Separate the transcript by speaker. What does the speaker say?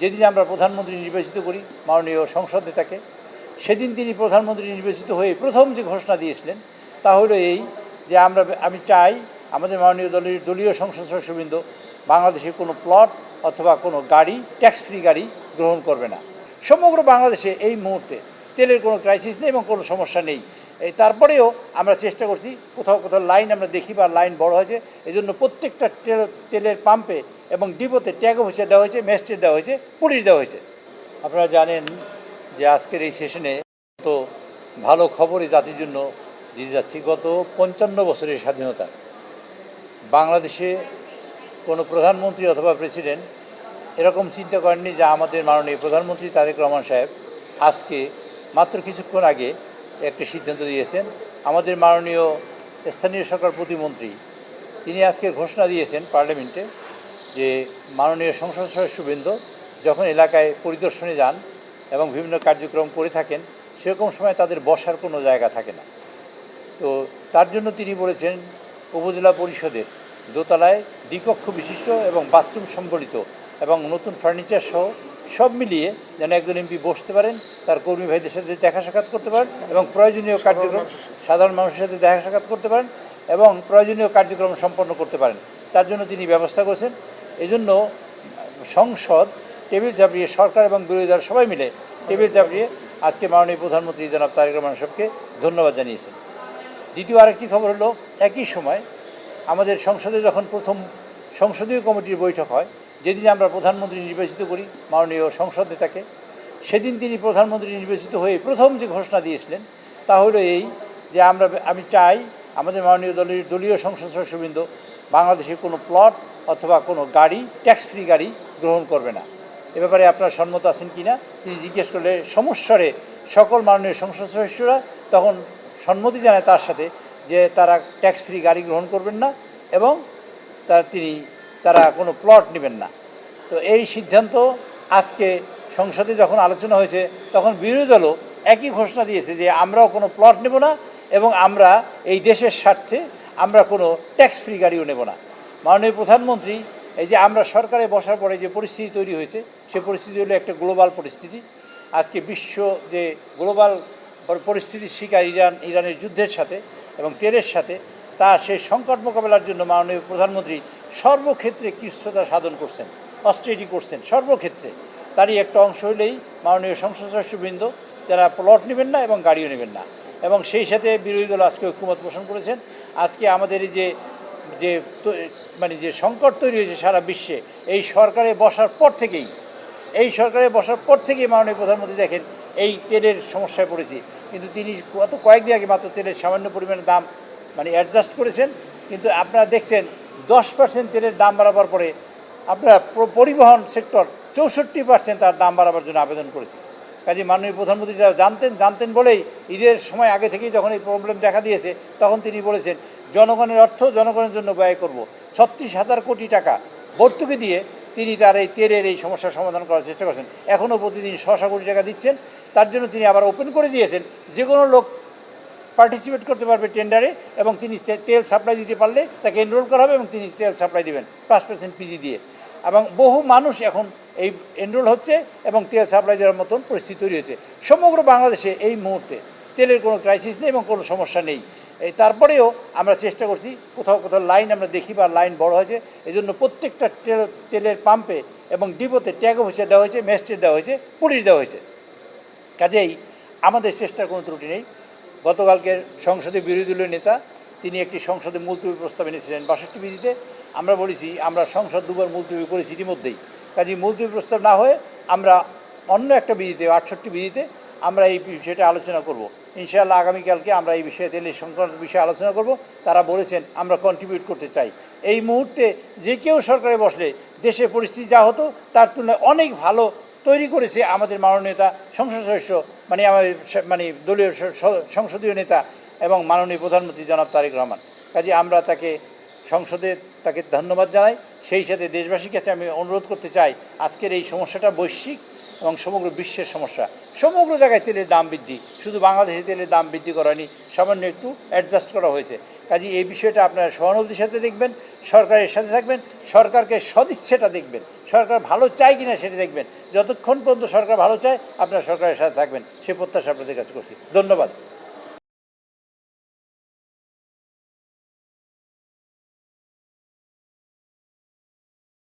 Speaker 1: যেদিন আমরা প্রধানমন্ত্রী নির্বাচিত করি মাননীয় সংসদ নেতাকে, সেদিন তিনি প্রধানমন্ত্রী নির্বাচিত হয়ে প্রথম যে ঘোষণা দিয়েছিলেন তা হলো এই যে আমি চাই আমাদের মাননীয় দলীয় সংসদ সদস্যবৃন্দ বাংলাদেশে কোনো প্লট অথবা কোনো গাড়ি, ট্যাক্স ফ্রি গাড়ি গ্রহণ করবে না। সমগ্র বাংলাদেশে এই মুহূর্তে তেলের কোনো ক্রাইসিস নেই এবং কোনো সমস্যা নেই। তারপরেও আমরা চেষ্টা করছি, কোথাও কোথাও লাইন আমরা দেখি বা লাইন বড় হয়েছে, এই জন্য প্রত্যেকটা তেলের পাম্পে এবং ডিপোতে ট্যাগ অফিসার দেওয়া হয়েছে, ম্যাজিস্ট্রেট দেওয়া হয়েছে, পুলিশ দেওয়া হয়েছে। আপনারা জানেন যে আজকের এই সেশনে তো ভালো খবরই জাতির জন্য দিয়ে যাচ্ছি। গত 55 বছরের স্বাধীনতা বাংলাদেশে কোনো প্রধানমন্ত্রী অথবা প্রেসিডেন্ট এরকম চিন্তা করেননি যে আমাদের মাননীয় প্রধানমন্ত্রী তারেক রহমান সাহেব আজকে মাত্র কিছুক্ষণ আগে একটি সিদ্ধান্ত দিয়েছেন। আমাদের মাননীয় স্থানীয় সরকার প্রতিমন্ত্রী তিনি আজকে ঘোষণা দিয়েছেন পার্লামেন্টে যে মাননীয় সংসদ সদস্যবৃন্দ যখন এলাকায় পরিদর্শনে যান এবং বিভিন্ন কার্যক্রম করে থাকেন, সেরকম সময় তাদের বসার কোনো জায়গা থাকে না। তো তার জন্য তিনি বলেছেন উপজেলা পরিষদের দোতলায় দ্বিকক্ষ বিশিষ্ট এবং বাথরুম সম্বলিত এবং নতুন ফার্নিচার সহ সব মিলিয়ে যেন একজন এমপি বসতে পারেন, তার কর্মী ভাইদের সাথে দেখা সাক্ষাৎ করতে পারেন এবং প্রয়োজনীয় কার্যক্রম সাধারণ মানুষের সাথে দেখা সাক্ষাৎ করতে পারেন এবং প্রয়োজনীয় কার্যক্রম সম্পন্ন করতে পারেন। তার জন্য তিনি ব্যবস্থা করেছেন। এজন্য সংসদ টেবিল চাপড়িয়ে, সরকার এবং বিরোধী দল সবাই মিলে টেবিল চাপড়িয়ে আজকে মাননীয় প্রধানমন্ত্রী জনাব তারেক রহমান সাহেবকে ধন্যবাদ জানিয়েছেন। দ্বিতীয় আরেকটি খবর হলো, একই সময় আমাদের সংসদে যখন প্রথম সংসদীয় কমিটির বৈঠক হয়, যেদিন আমরা প্রধানমন্ত্রী নির্বাচিত করি মাননীয় সংসদ নেতাকে, সেদিন তিনি প্রধানমন্ত্রী নির্বাচিত হয়ে প্রথম যে ঘোষণা দিয়েছিলেন তা হলো এই যে আমি চাই আমাদের মাননীয় দলীয় সংসদ সদস্যবৃন্দ বাংলাদেশে কোনো প্লট অথবা কোনো গাড়ি, ট্যাক্স ফ্রি গাড়ি গ্রহণ করবে না। এ ব্যাপারে আপনারা সম্মত আছেন কি না তিনি জিজ্ঞেস করলে সমস্বরে সকল মাননীয় সংসদ সদস্যরা তখন সম্মতি জানায় তার সাথে যে তারা ট্যাক্স ফ্রি গাড়ি গ্রহণ করবেন না এবং তারা কোনো প্লট নেবেন না। তো এই সিদ্ধান্ত আজকে সংসদে যখন আলোচনা হয়েছে তখন বিরোধী দলও একই ঘোষণা দিয়েছে যে আমরাও কোনো প্লট নেব না এবং আমরা এই দেশের স্বার্থে আমরা কোনো ট্যাক্স ফ্রি গাড়িও নেব না। মাননীয় প্রধানমন্ত্রী এই যে আমরা সরকারে বসার পরে যে পরিস্থিতি তৈরি হয়েছে, সে পরিস্থিতি হলো একটা গ্লোবাল পরিস্থিতি। আজকে বিশ্ব যে গ্লোবাল পরিস্থিতির শিকার ইরানের যুদ্ধের সাথে এবং তেলের সাথে, সেই সংকট মোকাবেলার জন্য মাননীয় প্রধানমন্ত্রী সর্বক্ষেত্রে কৃচ্ছ্রতা সাধন করছেন, অস্ট্রেটি করছেন সর্বক্ষেত্রে। তারই একটা অংশ হলেই মাননীয় সংসদ সদস্যবৃন্দ যারা প্লট নেবেন না এবং গাড়িও নেবেন না, এবং সেই সাথে বিরোধী দল আজকে ঐক্যমত পোষণ করেছেন। আজকে আমাদের এই যে সংকট তৈরি হয়েছে সারা বিশ্বে, এই সরকারে বসার পর থেকেই মাননীয় প্রধানমন্ত্রী দেখেন এই তেলের সমস্যায় পড়েছি, কিন্তু তিনি গত কয়েকদিন আগে মাত্র তেলের সামান্য পরিমাণে দাম অ্যাডজাস্ট করেছেন। কিন্তু আপনারা দেখছেন 10% তেলের দাম বাড়াবার পরে আপনারা পরিবহন সেক্টর 64% তার দাম বাড়াবার জন্য আবেদন করেছে। কাজে মাননীয় প্রধানমন্ত্রী যারা জানতেন বলেই ঈদের সময় আগে থেকেই যখন এই প্রবলেম দেখা দিয়েছে তখন তিনি বলেছেন জনগণের অর্থ জনগণের জন্য ব্যয় করব। 36,000 কোটি টাকা ভর্তুকি দিয়ে তিনি তার এই তেলের এই সমস্যার সমাধান করার চেষ্টা করছেন। এখনও প্রতিদিন 600 কোটি টাকা দিচ্ছেন। তার জন্য তিনি আবার ওপেন করে দিয়েছেন যে কোনো লোক পার্টিসিপেট করতে পারবে টেন্ডারে, এবং তিনি তেল সাপ্লাই দিতে পারলে তাকে এনরোল করা হবে এবং তিনি তেল সাপ্লাই দেবেন 5% পিজি দিয়ে। এবং বহু মানুষ এখন এই এনরোল হচ্ছে এবং তেল সাপ্লাই দেওয়ার মতন পরিস্থিতি তৈরি হয়েছে। সমগ্র বাংলাদেশে এই মুহূর্তে তেলের কোনো ক্রাইসিস নেই এবং কোনো সমস্যা নেই। তারপরেও আমরা চেষ্টা করছি, কোথাও কোথাও লাইন আমরা দেখি বা লাইন বড় হয়েছে, এই জন্য প্রত্যেকটা তেলের পাম্পে এবং ডিপোতে ট্যাগ অফিসার দেওয়া হয়েছে, ম্যাজিস্ট্রেট দেওয়া হয়েছে, পুলিশ দেওয়া হয়েছে। কাজেই আমাদের চেষ্টার কোনো ত্রুটি নেই। গতকালকের সংসদে বিরোধী দলীয় নেতা তিনি একটি সংসদে মুলতবি প্রস্তাব এনেছিলেন 62 বিধিতে। আমরা বলেছি আমরা সংসদ দুবার মুলতবি করেছি ইতিমধ্যেই, কাজেই মুলতবি প্রস্তাব না হয়ে আমরা অন্য একটা বিধিতে 68 বিধিতে আমরা এই বিষয়টা আলোচনা করব। ইনশাআল্লাহ আগামীকালকে আমরা এই বিষয়ে তেলের সংকট বিষয়ে আলোচনা করব। তারা বলেছেন আমরা কন্ট্রিবিউট করতে চাই। এই মুহূর্তে যে কেউ সরকারে বসলে দেশের পরিস্থিতি যা হতো তার তুলনায় অনেক ভালো তৈরি করেছে আমাদের মাননীয় সংসদ সদস্য আমাদের দলীয় সংসদীয় নেতা এবং মাননীয় প্রধানমন্ত্রী জনাব তারেক রহমান। কাজে আমরা সংসদে তাকে ধন্যবাদ জানাই। সেই সাথে দেশবাসীর কাছে আমি অনুরোধ করতে চাই, আজকের এই সমস্যাটা বৈশ্বিক এবং সমগ্র বিশ্বের সমস্যা। সমগ্র জায়গায় তেলের দাম বৃদ্ধি, শুধু বাংলাদেশে তেলের দাম বৃদ্ধি করা হয়নি, সামান্য একটু অ্যাডজাস্ট করা হয়েছে। কাজে এই বিষয়টা আপনারা সহানুভূতির সাথে দেখবেন, সরকারের সাথে থাকবেন, সরকারকে সদিচ্ছেটা দেখবেন, সরকার ভালো চায় কিনা সেটা দেখবেন। যতক্ষণ পর্যন্ত সরকার ভালো চায় আপনারা সরকারের সাথে থাকবেন, সে প্রত্যাশা আপনাদের কাছে করছি। ধন্যবাদ।